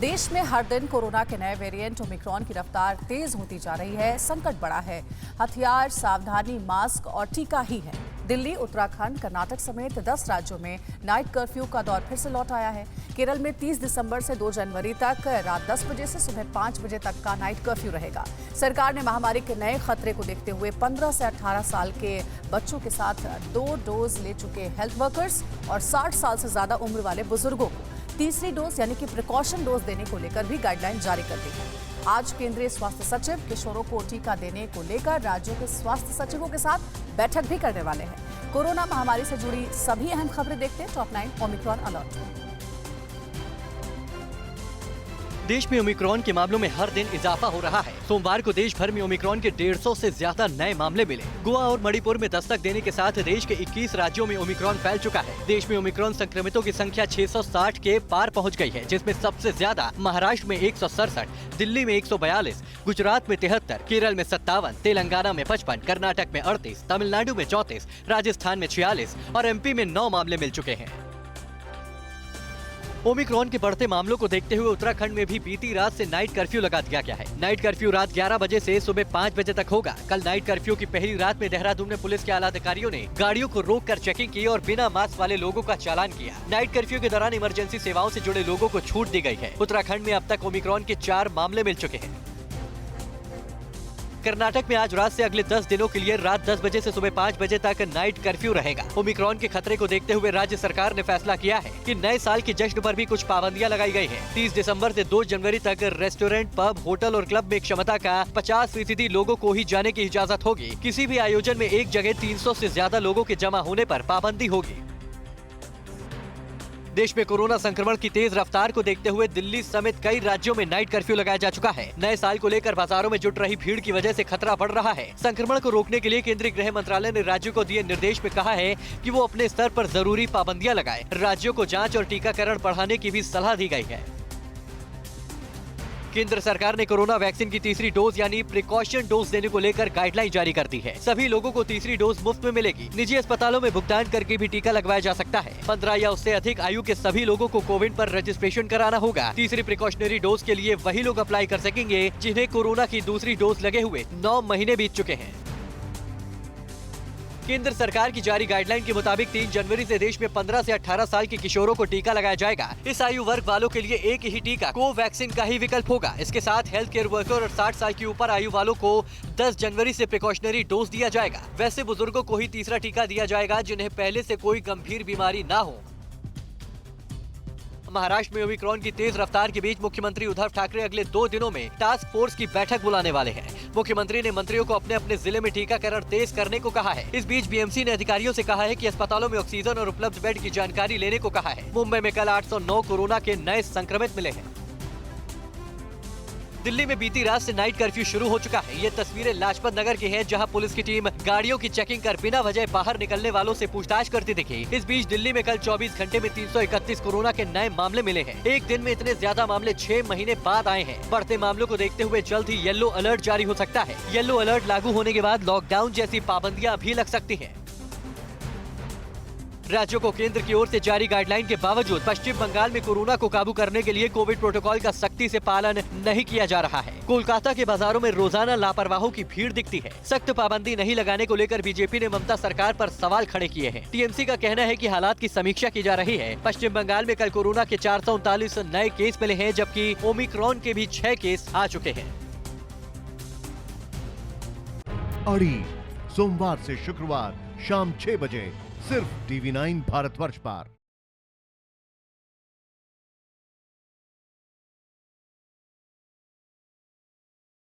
देश में हर दिन कोरोना के नए वेरिएंट ओमिक्रॉन की रफ्तार तेज होती जा रही है। संकट बड़ा है। हथियार, सावधानी, मास्क और टीका ही है। दिल्ली, उत्तराखंड, कर्नाटक समेत 10 राज्यों में नाइट कर्फ्यू का दौर फिर से लौट आया है। केरल में 30 दिसंबर से 2 जनवरी तक रात 10 बजे से सुबह 5 बजे तक का नाइट कर्फ्यू रहेगा। सरकार ने महामारी के नए खतरे को देखते हुए 15 से 18 साल के बच्चों के साथ 2 डोज ले चुके हेल्थ वर्कर्स और 60 साल से ज्यादा उम्र वाले बुजुर्गों को तीसरी डोज यानी कि प्रिकॉशन डोज देने को लेकर भी गाइडलाइन जारी कर दी है। आज केंद्रीय स्वास्थ्य सचिव किशोरों को टीका देने को लेकर राज्यों के स्वास्थ्य सचिवों के साथ बैठक भी करने वाले हैं। कोरोना महामारी से जुड़ी सभी अहम खबरें देखते हैं टॉप 9 ओमिक्रॉन अलर्ट। देश में ओमिक्रॉन के मामलों में हर दिन इजाफा हो रहा है। सोमवार को देश भर में ओमिक्रॉन के 150 से ज्यादा नए मामले मिले। गोवा और मणिपुर में दस्तक देने के साथ देश के 21 राज्यों में ओमिक्रॉन फैल चुका है। देश में ओमिक्रॉन संक्रमितों की संख्या 660 के पार पहुंच गई है, जिसमें सबसे ज्यादा महाराष्ट्र में 167, दिल्ली में 142, गुजरात में 73, केरल में 57, तेलंगाना में 55, कर्नाटक में 38, तमिलनाडु में 34, राजस्थान में 46 और एमपी में 9 मामले मिल चुके हैं। ओमिक्रॉन के बढ़ते मामलों को देखते हुए उत्तराखंड में भी बीती रात से नाइट कर्फ्यू लगा दिया गया है। नाइट कर्फ्यू रात 11 बजे से सुबह 5 बजे तक होगा। कल नाइट कर्फ्यू की पहली रात में देहरादून में पुलिस के आला अधिकारियों ने गाड़ियों को रोककर चेकिंग की और बिना मास्क वाले लोगों का चालान किया। नाइट कर्फ्यू के दौरान इमरजेंसी सेवाओं से जुड़े लोगों को छूट दी गई है। उत्तराखंड में अब तक ओमिक्रॉन के 4 मामले मिल चुके हैं। कर्नाटक में आज रात से अगले 10 दिनों के लिए रात 10 बजे से सुबह 5 बजे तक नाइट कर्फ्यू रहेगा। ओमिक्रॉन के खतरे को देखते हुए राज्य सरकार ने फैसला किया है कि नए साल के जश्न पर भी कुछ पाबंदियां लगाई गई हैं। 30 दिसंबर से 2 जनवरी तक रेस्टोरेंट, पब, होटल और क्लब में क्षमता का 50% लोगों को ही जाने की इजाजत होगी। किसी भी आयोजन में एक जगह 300 से ज्यादा लोगों के जमा होने पर पाबंदी होगी। देश में कोरोना संक्रमण की तेज रफ्तार को देखते हुए दिल्ली समेत कई राज्यों में नाइट कर्फ्यू लगाया जा चुका है। नए साल को लेकर बाजारों में जुट रही भीड़ की वजह से खतरा बढ़ रहा है। संक्रमण को रोकने के लिए केंद्रीय गृह मंत्रालय ने राज्यों को दिए निर्देश में कहा है कि वो अपने स्तर पर जरूरी पाबंदियां लगाएं। राज्यों को जांच और टीकाकरण बढ़ाने की भी सलाह दी गई है। केंद्र सरकार ने कोरोना वैक्सीन की तीसरी डोज यानी प्रिकॉशन डोज देने को लेकर गाइडलाइन जारी कर दी है। सभी लोगों को तीसरी डोज मुफ्त में मिलेगी। निजी अस्पतालों में भुगतान करके भी टीका लगवाया जा सकता है। 15 या उससे अधिक आयु के सभी लोगों को कोविन पर रजिस्ट्रेशन कराना होगा। तीसरी प्रिकॉशनरी डोज के लिए वही लोग अप्लाई कर सकेंगे जिन्हें कोरोना की दूसरी डोज लगे हुए 9 महीने बीत चुके हैं। केंद्र सरकार की जारी गाइडलाइन के मुताबिक 3 जनवरी से देश में 15 से 18 साल के किशोरों को टीका लगाया जाएगा। इस आयु वर्ग वालों के लिए एक ही टीका कोवैक्सीन का ही विकल्प होगा। इसके साथ हेल्थ केयर वर्कर और 60 साल की ऊपर आयु वालों को 10 जनवरी से प्रिकॉशनरी डोज दिया जाएगा। वैसे बुजुर्गों को ही तीसरा टीका दिया जाएगा जिन्हें पहले से कोई गंभीर बीमारी न हो। महाराष्ट्र में ओमिक्रॉन की तेज रफ्तार के बीच मुख्यमंत्री उद्धव ठाकरे अगले 2 दिनों में टास्क फोर्स की बैठक बुलाने वाले हैं। मुख्यमंत्री ने मंत्रियों को अपने अपने जिले में टीकाकरण तेज करने को कहा है। इस बीच बीएमसी ने अधिकारियों से कहा है कि अस्पतालों में ऑक्सीजन और उपलब्ध बेड की जानकारी लेने को कहा है। मुंबई में कल 809 कोरोना के नए संक्रमित मिले हैं। दिल्ली में बीती रात से नाइट कर्फ्यू शुरू हो चुका है। ये तस्वीरें लाजपत नगर की हैं, जहां पुलिस की टीम गाड़ियों की चेकिंग कर बिना वजह बाहर निकलने वालों से पूछताछ करती दिखी। इस बीच दिल्ली में कल 24 घंटे में 331 कोरोना के नए मामले मिले हैं। एक दिन में इतने ज्यादा मामले 6 महीने बाद आए हैं। बढ़ते मामलों को देखते हुए जल्द ही येलो अलर्ट जारी हो सकता है। येलो अलर्ट लागू होने के बाद लॉकडाउन जैसी पाबंदियां भी लग सकती हैं। राज्यों को केंद्र की ओर से जारी गाइडलाइन के बावजूद पश्चिम बंगाल में कोरोना को काबू करने के लिए कोविड प्रोटोकॉल का सख्ती से पालन नहीं किया जा रहा है। कोलकाता के बाजारों में रोजाना लापरवाहों की भीड़ दिखती है। सख्त पाबंदी नहीं लगाने को लेकर बीजेपी ने ममता सरकार पर सवाल खड़े किए हैं। टीएमसी का कहना है कि हालात की समीक्षा की जा रही है। पश्चिम बंगाल में कल कोरोना के 439 नए केस मिले हैं, जबकि ओमिक्रॉन के भी 6 केस आ चुके हैं। अड़ी सोमवार से शुक्रवार शाम 6 बजे सिर्फ TV9 भारतवर्ष पर।